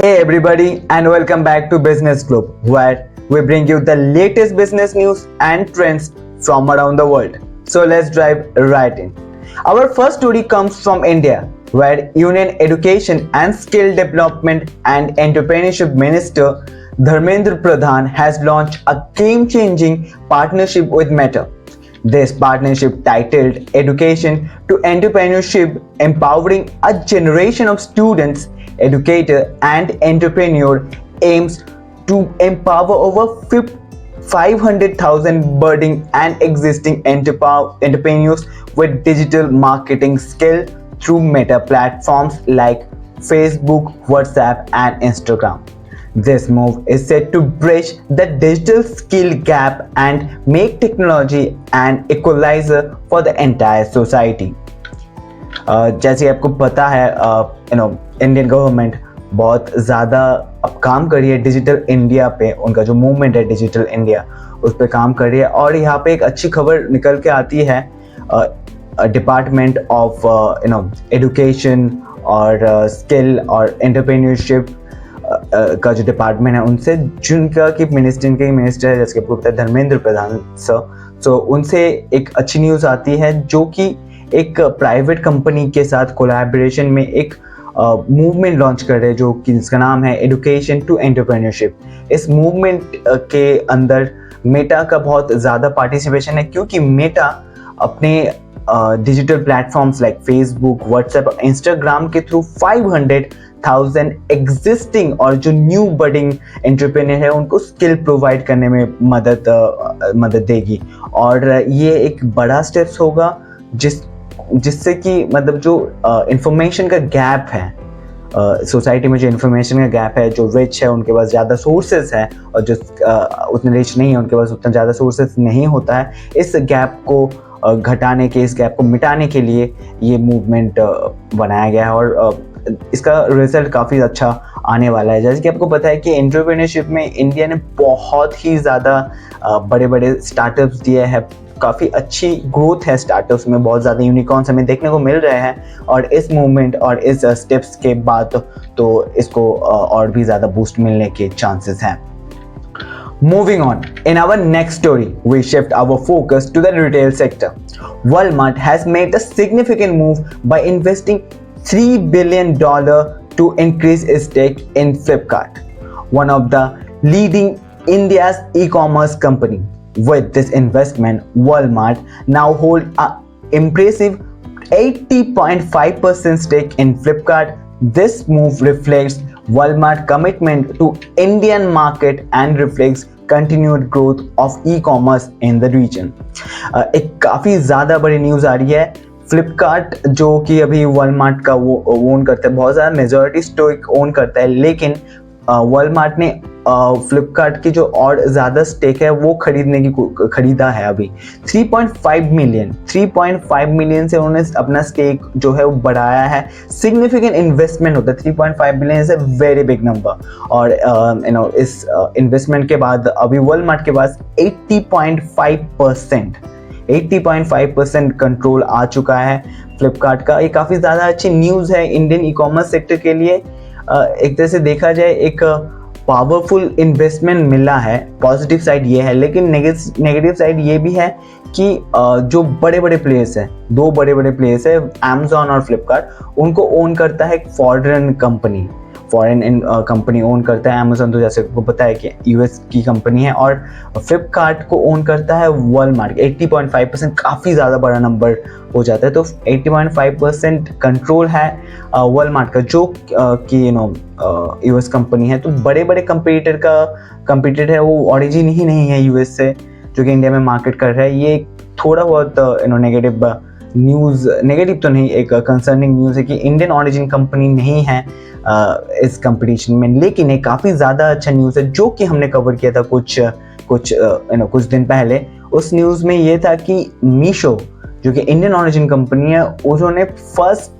Hey everybody and welcome back to Business Globe, where we bring you the latest business news and trends from around the world. So let's dive right in. Our first story comes from India, where Union Education and Skill Development and Entrepreneurship Minister Dharmendra Pradhan has launched a game-changing partnership with Meta. This partnership, titled Education to Entrepreneurship, empowering a generation of students, educator and entrepreneur, aims to empower over 500,000 budding and existing entrepreneurs with digital marketing skill through Meta platforms like Facebook, WhatsApp and Instagram. This move is set to bridge the digital skill gap and make technology an equalizer for the entire society. जैसे आपको पता है Indian government बहुत ज़्यादा अब काम कर रही है डिजिटल इंडिया पे. उनका जो मूवमेंट है डिजिटल इंडिया उस पर काम कर रही है. और यहाँ पे एक अच्छी खबर निकल के आती है डिपार्टमेंट ऑफ एजुकेशन और स्किल और एंटरप्रेन्योरशिप का जो डिपार्टमेंट है उनसे, जिनका की मिनिस्टर है जैसे आपको पता है धर्मेंद्र प्रधान सर. सो उनसे एक अच्छी न्यूज़ आती है जो कि एक प्राइवेट कंपनी के साथ कोलैबोरेशन में एक मूवमेंट लॉन्च कर रहे हैं जो कि इसका नाम है एजुकेशन टू एंटरप्रेन्योरशिप. इस मूवमेंट के अंदर मेटा का बहुत ज़्यादा पार्टिसिपेशन है, क्योंकि मेटा अपने digital platforms like Facebook, WhatsApp और इंस्टाग्राम के थ्रू 500,000 एग्जिस्टिंग और जो न्यू बडिंग एंटरप्रेन्योर है उनको स्किल प्रोवाइड करने में मदद देगी. और ये एक बड़ा स्टेप्स होगा जिससे कि मतलब जो इंफॉर्मेशन का गैप है सोसाइटी में, जो इंफॉर्मेशन का गैप है, जो रिच है उनके पास ज़्यादा सोर्सेज है और जो उतने रिच नहीं है उनके पास उतना ज़्यादा सोर्सेज नहीं होता है, इस गैप को घटाने के, इस गैप को मिटाने के लिए ये मूवमेंट बनाया गया है. और इसका रिजल्ट काफ़ी अच्छा आने वाला है. जैसे कि आपको पता है कि एंटरप्रेन्योरशिप में इंडिया ने बहुत ही ज़्यादा बड़े बड़े स्टार्टअप्स दिए हैं. काफ़ी अच्छी ग्रोथ है स्टार्टअप्स में, बहुत ज़्यादा यूनिकॉर्न्स हमें देखने को मिल रहे हैं. और इस मूवमेंट और इस स्टेप्स के बाद तो इसको और भी ज़्यादा बूस्ट मिलने के चांसेस हैं. Moving on, in our next story, we shift our focus to the retail sector. Walmart has made a significant move by investing $3 billion to increase its stake in Flipkart, one of the leading India's e-commerce company. With this investment, Walmart now holds an impressive 80.5% stake in Flipkart. This move reflects Walmart's commitment to Indian market and reflects continued growth of e-commerce in the region. एक काफ़ी ज़्यादा बड़ी news आ रही है. फ्लिपकार्ट जो कि अभी Walmart का वो ओन करता है, बहुत ज़्यादा मेजॉरिटी स्टॉक ओन करता है, लेकिन वॉलमार्ट ने फ्लिपकार्ट की जो और ज़्यादा स्टेक है वो खरीदा है अभी 3.5 मिलियन से उन्होंने अपना स्टेक जो है वो बढ़ाया है. सिग्निफिकेंट इन्वेस्टमेंट होता है. 3.5 million is a very big number. और इस इन्वेस्टमेंट के बाद अभी वॉलमार्ट के पास 80.5% कंट्रोल आ चुका है फ्लिपकार्ट का. ये काफ़ी ज़्यादा अच्छी न्यूज़ है इंडियन ई कॉमर्स सेक्टर के लिए. एक तरह से देखा जाए एक पावरफुल इन्वेस्टमेंट मिला है. पॉजिटिव साइड ये है, लेकिन नेगेटिव साइड ये भी है कि जो बड़े बड़े प्लेयर्स हैं, दो बड़े बड़े प्लेयर्स है अमेजॉन और फ्लिपकार्ट, उनको ओन करता है एक फॉरेन कंपनी ओन करता है. अमेजॉन तो जैसे आपको पता है कि यूएस की कंपनी है, और फ्लिपकार्ट को ओन करता है वॉलमार्ट. 80.5% काफ़ी ज़्यादा बड़ा नंबर हो जाता है. तो 80.5% कंट्रोल है वॉलमार्ट का, जो कि यूएस कंपनी है. तो बड़े बड़े कंपीटिटर है वो ओरिजिन ही नहीं है यूएस से, जो कि इंडिया में मार्केट कर रहा है. ये थोड़ा बहुत नेगेटिव तो नहीं, एक कंसर्निंग न्यूज़ है कि इंडियन ओरिजिन कंपनी नहीं है इस कंपटीशन में. लेकिन एक काफ़ी ज़्यादा अच्छा न्यूज़ है जो कि हमने कवर किया था कुछ दिन पहले. उस न्यूज़ में ये था कि मीशो, जो कि इंडियन ओरिजिन कंपनी है, उन्होंने फर्स्ट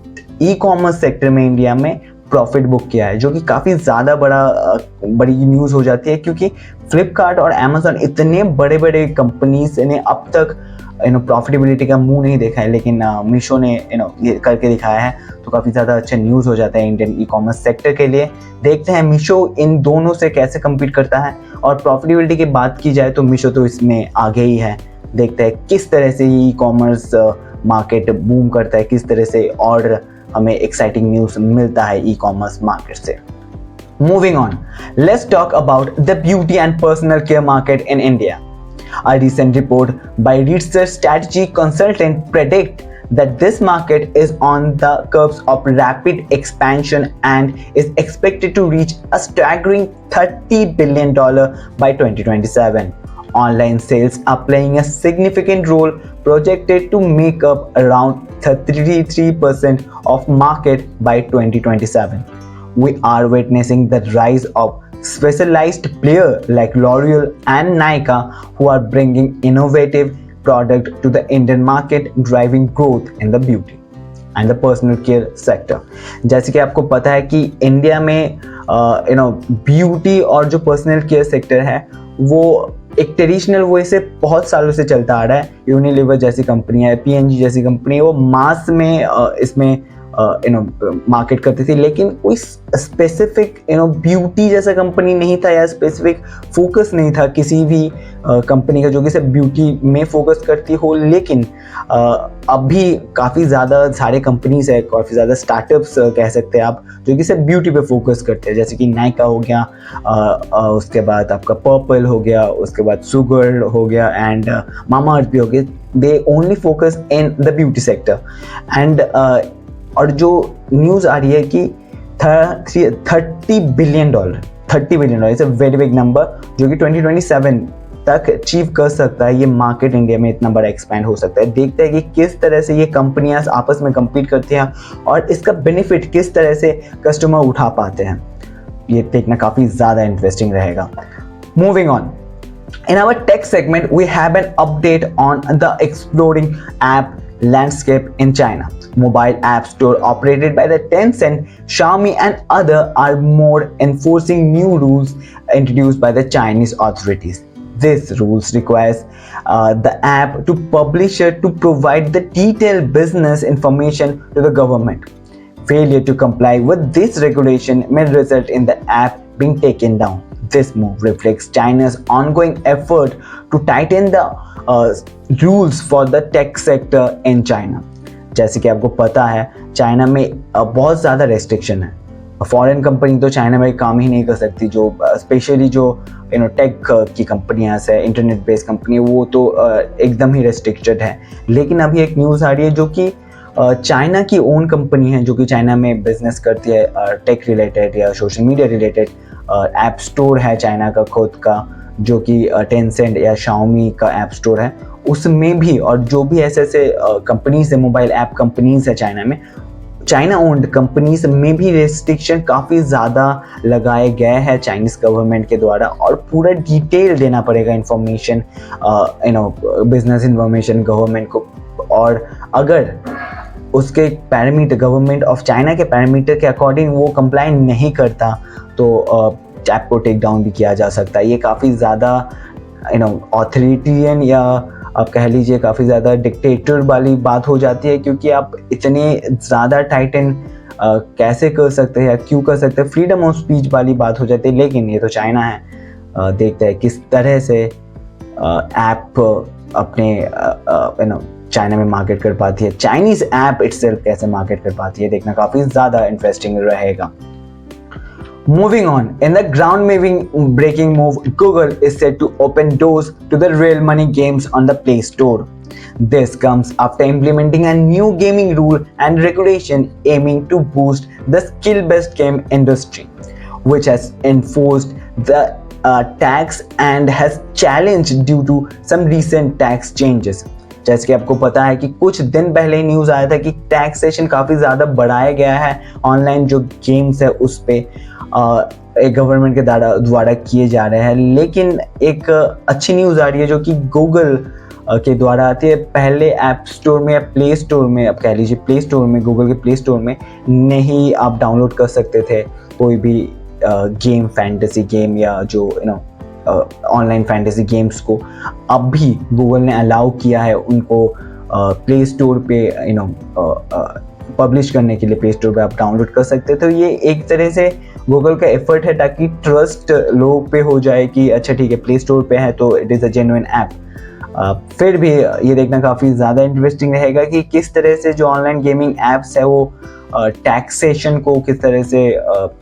ई कॉमर्स सेक्टर में इंडिया में प्रॉफिट बुक किया है, जो कि काफ़ी ज़्यादा बड़ी न्यूज़ हो जाती है, क्योंकि फ्लिपकार्ट और अमेजॉन इतने बड़े बड़े कंपनीज ने अब तक प्रॉफिटेबिलिटी का मुंह नहीं देखा है, लेकिन मीशो ने ये करके दिखाया है, तो काफ़ी ज़्यादा अच्छा न्यूज़ हो जाता है इंडियन ई कॉमर्स सेक्टर के लिए। देखते हैं मीशो इन दोनों से कैसे कम्पीट करता है। और प्रॉफिटेबिलिटी की बात की जाए तो मीशो तो इसमें आगे ही है। देखते हैं किस तरह से ई कॉमर्स मार्केट बूम करता है, किस तरह से और हमें एक्साइटिंग न्यूज़ मिलता है ई कॉमर्स मार्केट से। Moving on, let's talk about the beauty and personal care market in India. A recent report by research strategy consultant predict that this market is on the cusp of rapid expansion and is expected to reach a staggering $30 billion by 2027. Online sales are playing a significant role, projected to make up around 33% of market by 2027. We are witnessing the rise of specialized players like L'Oreal and Nykaa who are bringing innovative product to the Indian market, driving growth in the beauty and the personal care sector. जैसे कि आपको पता है कि India में beauty और जो personal care sector है वो एक ट्रेडिशनल वे से बहुत सालों से चलता आ रहा है। यूनिलीवर जैसी कंपनी है, P&G जैसी कंपनी है, वो मास में इसमें मार्केट करती थी, लेकिन कोई स्पेसिफिक ब्यूटी जैसा कंपनी नहीं था या स्पेसिफिक फोकस नहीं था किसी भी कंपनी का जो कि सिर्फ ब्यूटी में फोकस करती हो। लेकिन अभी काफ़ी ज़्यादा सारे कंपनीज है, काफ़ी ज़्यादा स्टार्टअप्स कह सकते हैं आप, जो कि सिर्फ ब्यूटी पे फोकस करते हैं, जैसे कि नायका हो गया, उसके बाद आपका पर्पल हो गया, उसके बाद सुगर हो गया एंड मामाअर्थ भी हो गया। They only focus in the beauty sector and और जो न्यूज़ आ रही है कि $30 billion, it's a very big number, जो कि 2027 तक अचीव कर सकता है। ये मार्केट इंडिया में इतना बड़ा एक्सपैंड हो सकता है। देखते हैं कि किस तरह से ये कंपनियां आपस में compete करती हैं और इसका बेनिफिट किस तरह से कस्टमर उठा पाते हैं। ये देखना काफ़ी ज़्यादा इंटरेस्टिंग रहेगा। Moving on, in our tech segment we have an update on the exploding app landscape in China. Mobile app store operated by the Tencent, Xiaomi and other are more enforcing new rules introduced by the Chinese authorities. These rules requires the app to publisher to provide the detailed business information to the government. Failure to comply with this regulation may result in the app being taken down. This move reflects China's ongoing effort to tighten the rules for the tech sector in China. जैसे कि आपको पता है China में बहुत ज़्यादा restriction है। Foreign company तो चाइना में काम ही नहीं कर सकती, जो स्पेशली जो टेक की कंपनियां है, इंटरनेट बेस्ड कंपनी, वो तो एकदम ही रेस्ट्रिक्टेड है। लेकिन अभी एक न्यूज़ आ रही है जो कि चाइना की ओन कंपनी है, जो कि चाइना में बिजनेस करती है टेक रिलेटेड या social media related. App store है चाइना का खुद का, जो कि टेंसेंट या शाओमी का ऐप स्टोर है, उसमें भी, और जो भी ऐसे कंपनीज है, मोबाइल ऐप कंपनीज है चाइना में, चाइना ओन्ड कंपनीज में भी रेस्ट्रिक्शन काफ़ी ज़्यादा लगाए गए हैं चाइनीज़ गवर्नमेंट के द्वारा, और पूरा डिटेल देना पड़ेगा इंफॉर्मेशन, बिजनेस इंफॉर्मेशन गवर्नमेंट को। और अगर उसके पैरामीटर, गवर्नमेंट ऑफ चाइना के पैरामीटर के अकॉर्डिंग वो कंप्लाई नहीं करता तो ऐप को टेक डाउन भी किया जा सकता है। ये काफ़ी ज़्यादा ऑथोरिटेरियन या आप कह लीजिए काफ़ी ज़्यादा डिक्टेटर वाली बात हो जाती है, क्योंकि आप इतने ज़्यादा टाइटन कैसे कर सकते हैं या क्यों कर सकते हैं, फ्रीडम ऑफ स्पीच वाली बात हो जाती है। लेकिन ये तो चाइना है, देखते हैं किस तरह से ऐप अपने चाइना में मार्केट कर पाती है, चाइनीज़ ऐप इटसेल्फ कैसे मार्केट कर पाती है, देखना काफ़ी ज़्यादा इंटरेस्टिंग रहेगा। Moving on, in the ground-breaking move, Google is set to open doors to the real money games on the Play Store. This comes after implementing a new gaming rule and regulation aiming to boost the skill-based game industry, which has enforced the tax and has challenged due to some recent tax changes. जैसे कि आपको पता है कि कुछ दिन पहले ही news आया था कि टैक्सेशन काफ़ी ज़्यादा बढ़ाया गया है ऑनलाइन जो गेम्स है उस पे एक गवर्नमेंट के द्वारा किए जा रहे हैं। लेकिन एक अच्छी न्यूज़ आ रही है जो कि गूगल के द्वारा आती है। पहले ऐप स्टोर में या प्ले स्टोर में, आप कह लीजिए प्ले स्टोर में, गूगल के प्ले स्टोर में नहीं आप डाउनलोड कर सकते थे कोई भी गेम, फैंटेसी गेम या जो ऑनलाइन फैंटेसी गेम्स को अब भी गूगल ने अलाउ किया है उनको प्ले स्टोर पे पब्लिश करने के लिए। प्ले स्टोर पे आप डाउनलोड कर सकते हैं। तो ये एक तरह से गूगल का एफर्ट है ताकि ट्रस्ट लोगों पे हो जाए कि अच्छा ठीक है प्ले स्टोर पे है तो it is a genuine app. फिर भी ये देखना काफ़ी ज़्यादा इंटरेस्टिंग रहेगा कि किस तरह से जो ऑनलाइन गेमिंग ऐप्स है वो टैक्सेशन को किस तरह से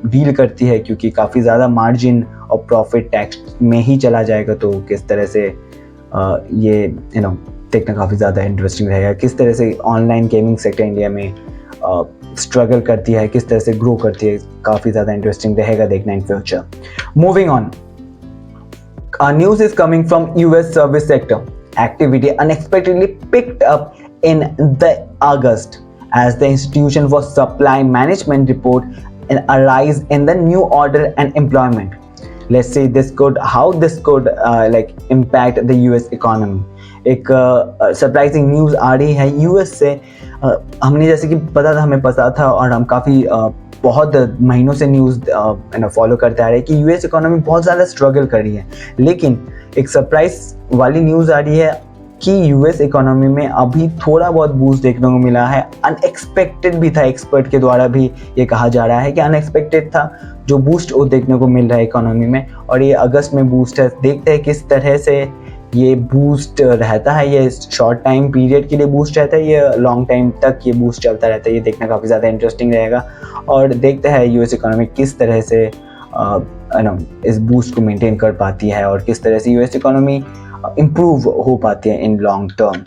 डील करती है, क्योंकि काफ़ी ज़्यादा मार्जिन और प्रॉफिट टैक्स में ही चला जाएगा। तो किस तरह से ये देखना काफ़ी ज़्यादा इंटरेस्टिंग रहेगा, किस तरह से ऑनलाइन गेमिंग सेक्टर इंडिया में स्ट्रगल करती है, किस तरह से ग्रो करती है। काफ़ी ज़्यादा इंटरेस्टिंग रहेगा देखना in future. Moving on, news is coming from US service sector. Activity unexpectedly picked up in the August as the institution for supply management report an arise in the new order and employment. Let's see how this could impact the US economy. एक surprising news आ रही है US से। हमने जैसे कि हमें पता था और हम काफ़ी बहुत महीनों से न्यूज़ फॉलो करते आ रहे हैं कि यूएस इकोनॉमी बहुत ज़्यादा स्ट्रगल कर रही है, लेकिन एक सरप्राइज वाली न्यूज़ आ रही है कि यूएस इकोनॉमी में अभी थोड़ा बहुत बूस्ट देखने को मिला है। अनएक्सपेक्टेड भी था, एक्सपर्ट के द्वारा भी ये कहा जा रहा है कि अनएक्सपेक्टेड था जो बूस्ट वो देखने को मिल रहा है इकोनॉमी में, और ये अगस्त में बूस्ट है। देखते हैं किस तरह से ये बूस्ट रहता है। ये शॉर्ट टाइम पीरियड के लिए बूस्ट रहता है, ये लॉन्ग टाइम तक ये बूस्ट चलता रहता है। ये देखना काफ़ी ज़्यादा इंटरेस्टिंग रहेगा और देखते हैं यूएस इकोनॉमी किस तरह से इस बूस्ट को मेंटेन कर पाती है और किस तरह से यूएस इकोनॉमी इम्प्रूव हो पाती है इन लॉन्ग टर्म।